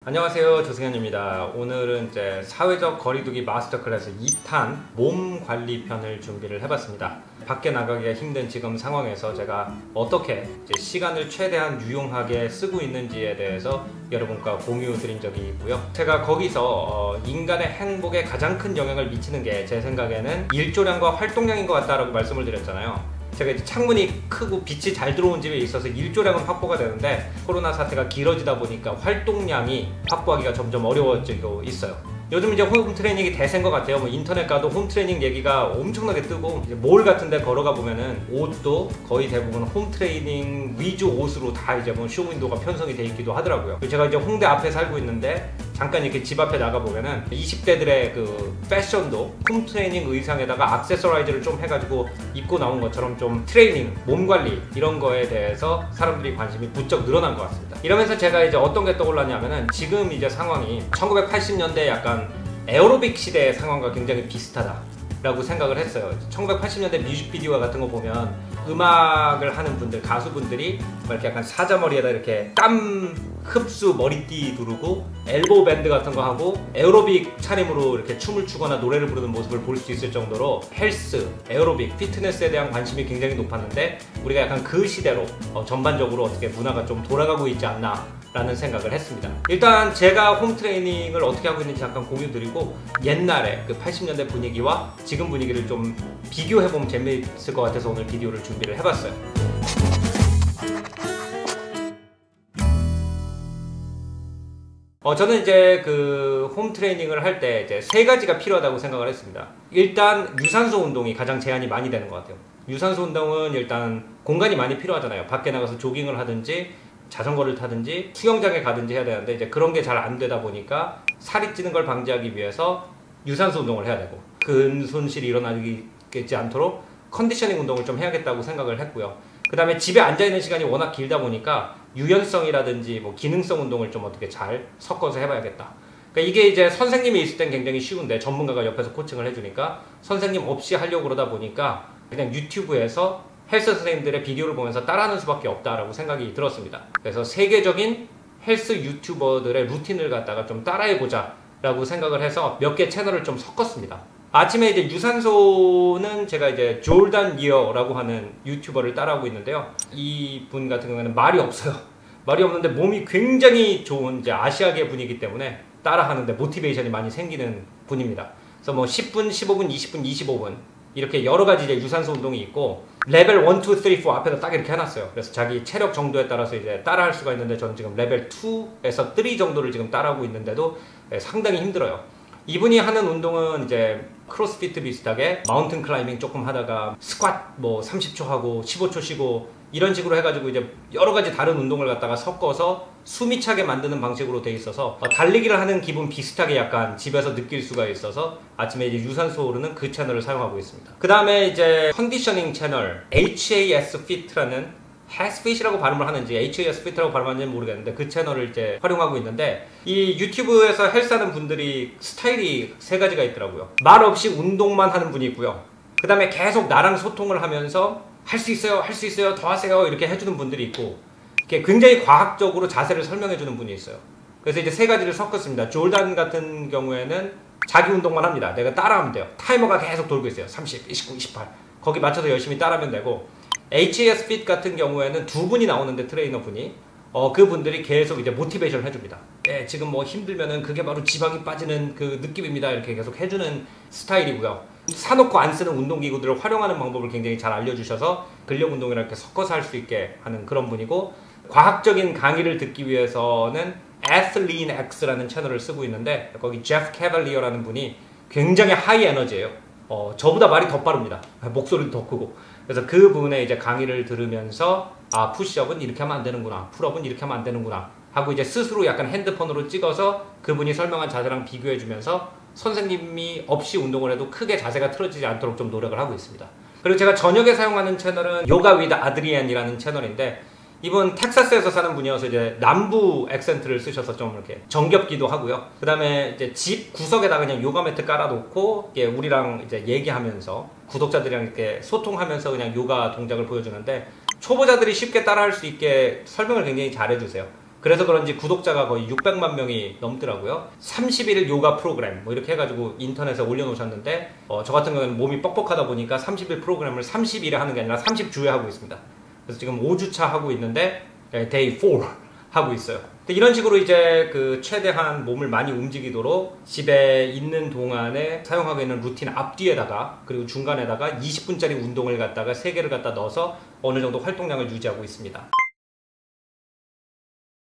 안녕하세요, 조승현입니다. 오늘은 이제 사회적 거리두기 마스터 클래스 2탄 몸 관리 편을 준비를 해봤습니다. 밖에 나가기가 힘든 지금 상황에서 제가 어떻게 이제 시간을 최대한 유용하게 쓰고 있는지에 대해서 여러분과 공유 드린 적이 있고요. 제가 거기서 인간의 행복에 가장 큰 영향을 미치는 게 제 생각에는 일조량과 활동량인 것 같다라고 말씀을 드렸잖아요. 제가 이제 창문이 크고 빛이 잘 들어온 집에 있어서 일조량은 확보가 되는데 코로나 사태가 길어지다 보니까 활동량이 확보하기가 점점 어려워지고 있어요. 요즘 이제 홈트레이닝이 대세인 것 같아요. 뭐 인터넷 가도 홈트레이닝 얘기가 엄청나게 뜨고 이제 몰 같은 데 걸어가 보면은 옷도 거의 대부분 홈트레이닝 위주 옷으로 다 이제 뭐 쇼윈도가 편성이 돼 있기도 하더라고요. 제가 이제 홍대 앞에 살고 있는데 잠깐 이렇게 집 앞에 나가 보면은 20대들의 그 패션도 홈트레이닝 의상에다가 액세서라이즈를 좀 해가지고 입고 나온 것처럼 좀 트레이닝, 몸 관리 이런 거에 대해서 사람들이 관심이 부쩍 늘어난 것 같습니다. 이러면서 제가 이제 어떤 게 떠올랐냐면은 지금 이제 상황이 1980년대 약간 에어로빅 시대의 상황과 굉장히 비슷하다라고 생각을 했어요. 1980년대 뮤직비디오 같은 거 보면 음악을 하는 분들, 가수분들이 이렇게 약간 사자머리에다 이렇게 땀 흡수 머리띠 두르고 엘보우 밴드 같은 거 하고 에어로빅 차림으로 이렇게 춤을 추거나 노래를 부르는 모습을 볼 수 있을 정도로 헬스, 에어로빅, 피트니스에 대한 관심이 굉장히 높았는데 우리가 약간 그 시대로 전반적으로 어떻게 문화가 좀 돌아가고 있지 않나 라는 생각을 했습니다. 일단 제가 홈트레이닝을 어떻게 하고 있는지 잠깐 공유드리고 옛날에 그 80년대 분위기와 지금 분위기를 좀 비교해보면 재미있을 것 같아서 오늘 비디오를 준비를 해봤어요. 저는 이제 그 홈트레이닝을 할 때 이제 세 가지가 필요하다고 생각을 했습니다. 일단 유산소 운동이 가장 제한이 많이 되는 것 같아요. 유산소 운동은 일단 공간이 많이 필요하잖아요. 밖에 나가서 조깅을 하든지 자전거를 타든지 수영장에 가든지 해야 되는데 이제 그런 게 잘 안 되다 보니까 살이 찌는 걸 방지하기 위해서 유산소 운동을 해야 되고 근손실이 일어나지 않도록 컨디셔닝 운동을 좀 해야겠다고 생각을 했고요. 그 다음에 집에 앉아있는 시간이 워낙 길다 보니까 유연성이라든지 뭐 기능성 운동을 좀 어떻게 잘 섞어서 해봐야겠다. 그러니까 이게 이제 선생님이 있을 땐 굉장히 쉬운데 전문가가 옆에서 코칭을 해주니까 선생님 없이 하려고 그러다 보니까 그냥 유튜브에서 헬스 선생님들의 비디오를 보면서 따라하는 수밖에 없다라고 생각이 들었습니다. 그래서 세계적인 헬스 유튜버들의 루틴을 갖다가 좀 따라해보자 라고 생각을 해서 몇 개 채널을 좀 섞었습니다. 아침에 이제 유산소는 제가 이제 졸단 리어라고 하는 유튜버를 따라하고 있는데요. 이분 같은 경우에는 말이 없어요. 말이 없는데 몸이 굉장히 좋은 이제 아시아계 분이기 때문에 따라하는데 모티베이션이 많이 생기는 분입니다. 그래서 뭐 10분, 15분, 20분, 25분 이렇게 여러 가지 이제 유산소 운동이 있고 레벨 1, 2, 3, 4 앞에다 딱 이렇게 해놨어요. 그래서 자기 체력 정도에 따라서 이제 따라할 수가 있는데 저는 지금 레벨 2에서 3 정도를 지금 따라하고 있는데도 상당히 힘들어요. 이분이 하는 운동은 이제 크로스피트 비슷하게 마운틴 클라이밍 조금 하다가 스쿼트 뭐 30초 하고 15초 쉬고 이런 식으로 해가지고 이제 여러 가지 다른 운동을 갖다가 섞어서 숨이 차게 만드는 방식으로 돼 있어서 달리기를 하는 기분 비슷하게 약간 집에서 느낄 수가 있어서 아침에 이제 유산소 오르는 그 채널을 사용하고 있습니다. 그 다음에 이제 컨디셔닝 채널 HAS Fit라는 hasfit이라고 발음을 하는지 HAS Fit라고 발음하는지는 모르겠는데 그 채널을 이제 활용하고 있는데 이 유튜브에서 헬스하는 분들이 스타일이 세 가지가 있더라고요. 말 없이 운동만 하는 분이 있고요. 그 다음에 계속 나랑 소통을 하면서 할 수 있어요, 할 수 있어요, 더 하세요 이렇게 해주는 분들이 있고 이렇게 굉장히 과학적으로 자세를 설명해주는 분이 있어요. 그래서 이제 세 가지를 섞었습니다. 졸단 같은 경우에는 자기 운동만 합니다. 내가 따라하면 돼요. 타이머가 계속 돌고 있어요. 30, 29, 28 거기 맞춰서 열심히 따라하면 되고 HAS Fit 같은 경우에는 두 분이 나오는데 트레이너 분이 그분들이 계속 이제 모티베이션을 해줍니다. 예, 지금 뭐 힘들면은 그게 바로 지방이 빠지는 그 느낌입니다. 이렇게 계속 해주는 스타일이고요. 사놓고 안 쓰는 운동기구들을 활용하는 방법을 굉장히 잘 알려주셔서 근력 운동이랑 이렇게 섞어서 할 수 있게 하는 그런 분이고 과학적인 강의를 듣기 위해서는 Athlean X라는 채널을 쓰고 있는데 거기 제프 캐벌리어라는 분이 굉장히 하이 에너지예요. 저보다 말이 더 빠릅니다. 목소리도 더 크고. 그래서 그 분의 이제 강의를 들으면서 아 푸시업은 이렇게 하면 안 되는구나, 풀업은 이렇게 하면 안 되는구나 하고 이제 스스로 약간 핸드폰으로 찍어서 그분이 설명한 자세랑 비교해주면서 선생님이 없이 운동을 해도 크게 자세가 틀어지지 않도록 좀 노력을 하고 있습니다. 그리고 제가 저녁에 사용하는 채널은 요가 위드 아드리안이라는 채널인데 이분 텍사스에서 사는 분이어서 이제 남부 액센트를 쓰셔서 좀 이렇게 정겹기도 하고요. 그 다음에 이제 집 구석에다가 그냥 요가 매트 깔아놓고 우리랑 이제 얘기하면서 구독자들이랑 이렇게 소통하면서 그냥 요가 동작을 보여주는데 초보자들이 쉽게 따라할 수 있게 설명을 굉장히 잘 해주세요. 그래서 그런지 구독자가 거의 600만 명이 넘더라고요. 30일 요가 프로그램 뭐 이렇게 해가지고 인터넷에 올려놓으셨는데 저 같은 경우는 몸이 뻑뻑하다 보니까 30일 프로그램을 30일에 하는 게 아니라 30주에 하고 있습니다. 그래서 지금 5주차 하고 있는데 데이 4 하고 있어요. 이런 식으로 이제 그 최대한 몸을 많이 움직이도록 집에 있는 동안에 사용하고 있는 루틴 앞뒤에다가 그리고 중간에다가 20분짜리 운동을 갖다가 3개를 갖다 넣어서 어느 정도 활동량을 유지하고 있습니다.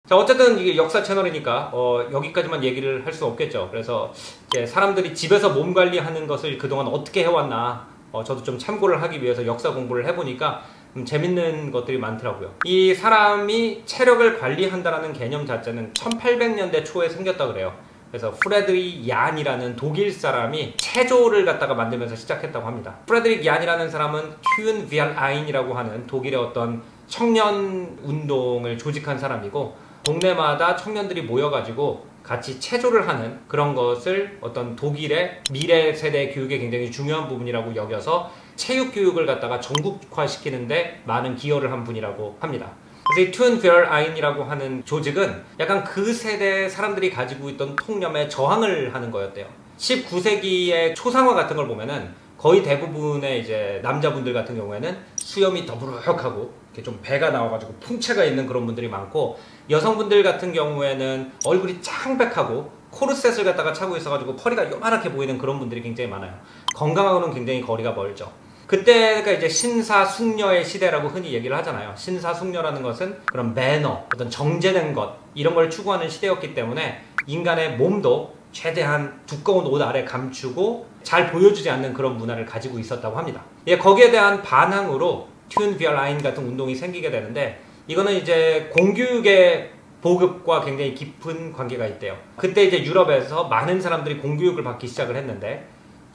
자, 어쨌든 이게 역사 채널이니까 여기까지만 얘기를 할 수 없겠죠. 그래서 이제 사람들이 집에서 몸 관리하는 것을 그동안 어떻게 해왔나 저도 좀 참고를 하기 위해서 역사 공부를 해보니까 재밌는 것들이 많더라고요. 이 사람이 체력을 관리한다는 개념 자체는 1800년대 초에 생겼다 그래요. 그래서 프레드릭 얀이라는 독일 사람이 체조를 갖다가 만들면서 시작했다고 합니다. 프레드릭 얀이라는 사람은 튠비알아인이라고 하는 독일의 어떤 청년 운동을 조직한 사람이고, 동네마다 청년들이 모여가지고 같이 체조를 하는 그런 것을 어떤 독일의 미래 세대 교육에 굉장히 중요한 부분이라고 여겨서 체육 교육을 갖다가 전국화시키는데 많은 기여를 한 분이라고 합니다. 그래서 이 튠비알아인이라고 하는 조직은 약간 그 세대 사람들이 가지고 있던 통념에 저항을 하는 거였대요. 19세기의 초상화 같은 걸 보면은 거의 대부분의 이제 남자분들 같은 경우에는 수염이 더부룩하고 이렇게 좀 배가 나와가지고 풍채가 있는 그런 분들이 많고, 여성분들 같은 경우에는 얼굴이 창백하고 코르셋을 갖다가 차고 있어가지고 허리가 요만하게 보이는 그런 분들이 굉장히 많아요. 건강하고는 굉장히 거리가 멀죠. 그때가 이제 신사숙녀의 시대라고 흔히 얘기를 하잖아요. 신사숙녀라는 것은 그런 매너, 어떤 정제된 것, 이런 걸 추구하는 시대였기 때문에 인간의 몸도 최대한 두꺼운 옷 아래 감추고 잘 보여주지 않는 그런 문화를 가지고 있었다고 합니다. 예, 거기에 대한 반항으로 튠비알아인 같은 운동이 생기게 되는데, 이거는 이제 공교육의 보급과 굉장히 깊은 관계가 있대요. 그때 이제 유럽에서 많은 사람들이 공교육을 받기 시작을 했는데,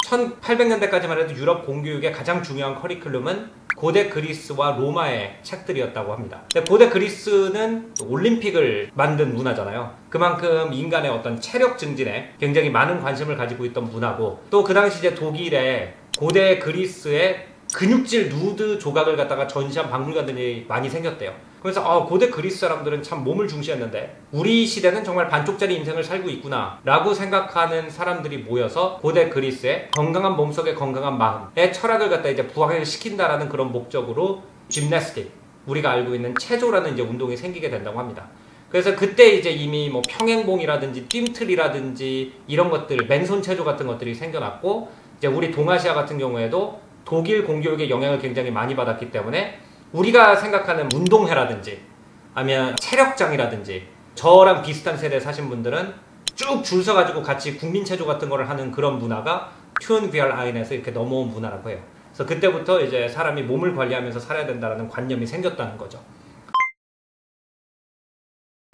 1800년대까지만 해도 유럽 공교육의 가장 중요한 커리큘럼은 고대 그리스와 로마의 책들이었다고 합니다. 고대 그리스는 올림픽을 만든 문화잖아요. 그만큼 인간의 어떤 체력 증진에 굉장히 많은 관심을 가지고 있던 문화고, 또 그 당시 이제 독일의 고대 그리스의 근육질 누드 조각을 갖다가 전시한 박물관들이 많이 생겼대요. 그래서 고대 그리스 사람들은 참 몸을 중시했는데 우리 시대는 정말 반쪽짜리 인생을 살고 있구나 라고 생각하는 사람들이 모여서 고대 그리스의 건강한 몸속의 건강한 마음의 철학을 갖다 이제 부활을 시킨다라는 그런 목적으로 짐나스틱, 우리가 알고 있는 체조라는 이제 운동이 생기게 된다고 합니다. 그래서 그때 이제 이미 뭐 평행봉이라든지 뜀틀이라든지 이런 것들, 맨손 체조 같은 것들이 생겨났고, 이제 우리 동아시아 같은 경우에도 독일 공교육의 영향을 굉장히 많이 받았기 때문에 우리가 생각하는 운동회라든지 아니면 체력장이라든지, 저랑 비슷한 세대에 사신 분들은 쭉 줄 서가지고 같이 국민체조 같은 거를 하는 그런 문화가 튠비알아인에서 이렇게 넘어온 문화라고 해요. 그래서 그때부터 이제 사람이 몸을 관리하면서 살아야 된다는 관념이 생겼다는 거죠.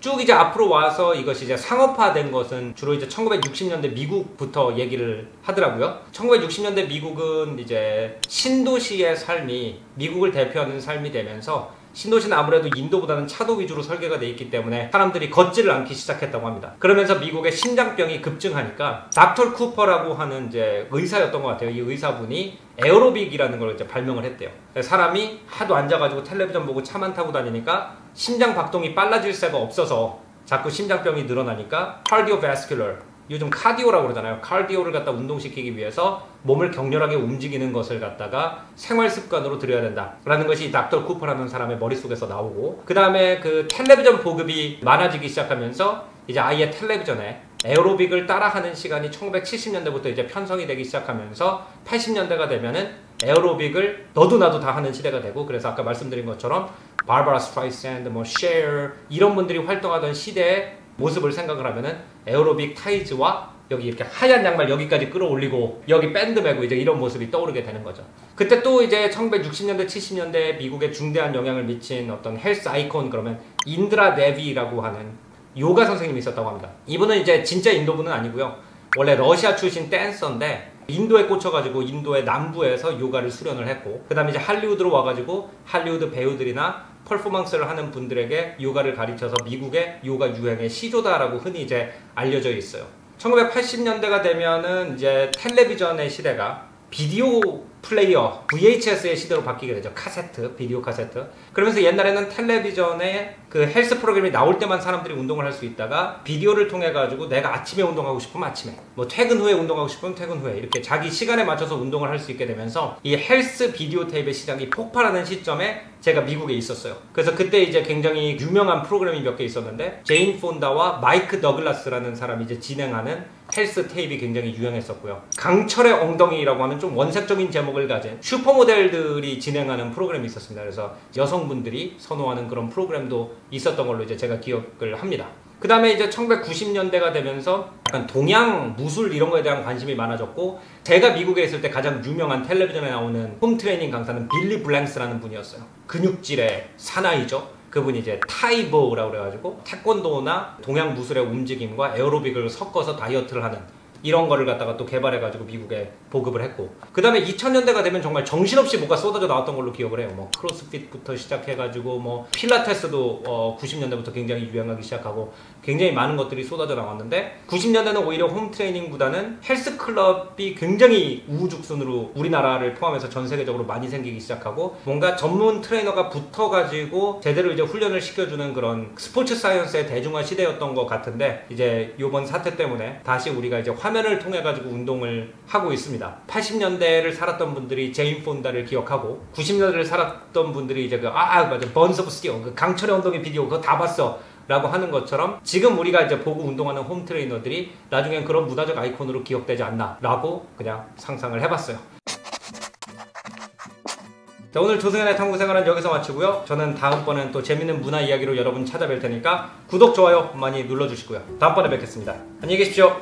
쭉 이제 앞으로 와서 이것이 이제 상업화된 것은 주로 이제 1960년대 미국부터 얘기를 하더라고요. 1960년대 미국은 이제 신도시의 삶이 미국을 대표하는 삶이 되면서, 신도시는 아무래도 인도보다는 차도 위주로 설계가 돼 있기 때문에 사람들이 걷지를 않기 시작했다고 합니다. 그러면서 미국의 심장병이 급증하니까 닥터 쿠퍼라고 하는 이제 의사였던 것 같아요. 이 의사분이 에어로빅이라는 걸 이제 발명을 했대요. 사람이 하도 앉아가지고 텔레비전 보고 차만 타고 다니니까 심장 박동이 빨라질 새가 없어서 자꾸 심장병이 늘어나니까 카디오바스큘러, 요즘 카디오라고 그러잖아요. 카디오를 갖다 운동시키기 위해서 몸을 격렬하게 움직이는 것을 갖다가 생활 습관으로 들여야 된다라는 것이 닥터 쿠퍼라는 사람의 머릿속에서 나오고, 그 다음에 그 텔레비전 보급이 많아지기 시작하면서 이제 아예 텔레비전에 에어로빅을 따라하는 시간이 1970년대부터 이제 편성이 되기 시작하면서 80년대가 되면은 에어로빅을 너도 나도 다 하는 시대가 되고, 그래서 아까 말씀드린 것처럼 바바라 스트라이샌드, 뭐 셰어 이런 분들이 활동하던 시대의 모습을 생각을 하면은 에어로빅 타이즈와 여기 이렇게 하얀 양말 여기까지 끌어올리고 여기 밴드 메고 이제 이런 모습이 떠오르게 되는 거죠. 그때 또 이제 1960년대 70년대 미국에 중대한 영향을 미친 어떤 헬스 아이콘, 그러면 인드라 데비라고 하는 요가 선생님이 있었다고 합니다. 이분은 이제 진짜 인도분은 아니고요. 원래 러시아 출신 댄서인데 인도에 꽂혀가지고 인도의 남부에서 요가를 수련을 했고, 그 다음에 이제 할리우드로 와가지고 할리우드 배우들이나 퍼포먼스를 하는 분들에게 요가를 가르쳐서 미국의 요가 유행의 시조다라고 흔히 이제 알려져 있어요. 1980년대가 되면은 이제 텔레비전의 시대가 비디오 플레이어 VHS의 시대로 바뀌게 되죠. 카세트, 비디오 카세트. 그러면서 옛날에는 텔레비전에 그 헬스 프로그램이 나올 때만 사람들이 운동을 할 수 있다가 비디오를 통해 가지고 내가 아침에 운동하고 싶으면 아침에, 뭐 퇴근 후에 운동하고 싶으면 퇴근 후에 이렇게 자기 시간에 맞춰서 운동을 할 수 있게 되면서 이 헬스 비디오 테이프의 시장이 폭발하는 시점에 제가 미국에 있었어요. 그래서 그때 이제 굉장히 유명한 프로그램이 몇 개 있었는데 제인 폰다와 마이크 더글라스라는 사람이 이제 진행하는 헬스 테이프가 굉장히 유행했었고요. 강철의 엉덩이라고 하는 좀 원색적인 제목을 가진 슈퍼모델들이 진행하는 프로그램이 있었습니다. 그래서 여성분들이 선호하는 그런 프로그램도 있었던 걸로 이제 제가 기억을 합니다. 그 다음에 이제 1990년대가 되면서 약간 동양 무술 이런 거에 대한 관심이 많아졌고, 제가 미국에 있을 때 가장 유명한 텔레비전에 나오는 홈트레이닝 강사는 빌리 블랭스라는 분이었어요. 근육질의 사나이죠. 그분이 이제 타이보라고 그래가지고 태권도나 동양 무술의 움직임과 에어로빅을 섞어서 다이어트를 하는 이런 거를 갖다가 또 개발해가지고 미국에 보급을 했고, 그 다음에 2000년대가 되면 정말 정신없이 뭐가 쏟아져 나왔던 걸로 기억을 해요. 뭐 크로스핏부터 시작해가지고 뭐 필라테스도 90년대부터 굉장히 유행하기 시작하고 굉장히 많은 것들이 쏟아져 나왔는데, 90년대는 오히려 홈트레이닝보다는 헬스클럽이 굉장히 우후죽순으로 우리나라를 포함해서 전 세계적으로 많이 생기기 시작하고, 뭔가 전문 트레이너가 붙어가지고 제대로 이제 훈련을 시켜주는 그런 스포츠 사이언스의 대중화 시대였던 것 같은데, 이제 요번 사태 때문에 다시 우리가 이제 화면을 통해 가지고 운동을 하고 있습니다. 80년대를 살았던 분들이 제인 폰다를 기억하고, 90년대를 살았던 분들이 이제 맞아, 번스 오브 스티어, 그 강철의 엉덩이 비디오 그거 다 봤어 라고 하는 것처럼 지금 우리가 이제 보고 운동하는 홈트레이너들이 나중엔 그런 문화적 아이콘으로 기억되지 않나 라고 그냥 상상을 해봤어요. 자, 오늘 조승현의 탐구생활은 여기서 마치고요. 저는 다음번엔 또 재밌는 문화 이야기로 여러분 찾아뵐 테니까 구독, 좋아요 많이 눌러주시고요. 다음번에 뵙겠습니다. 안녕히 계십시오.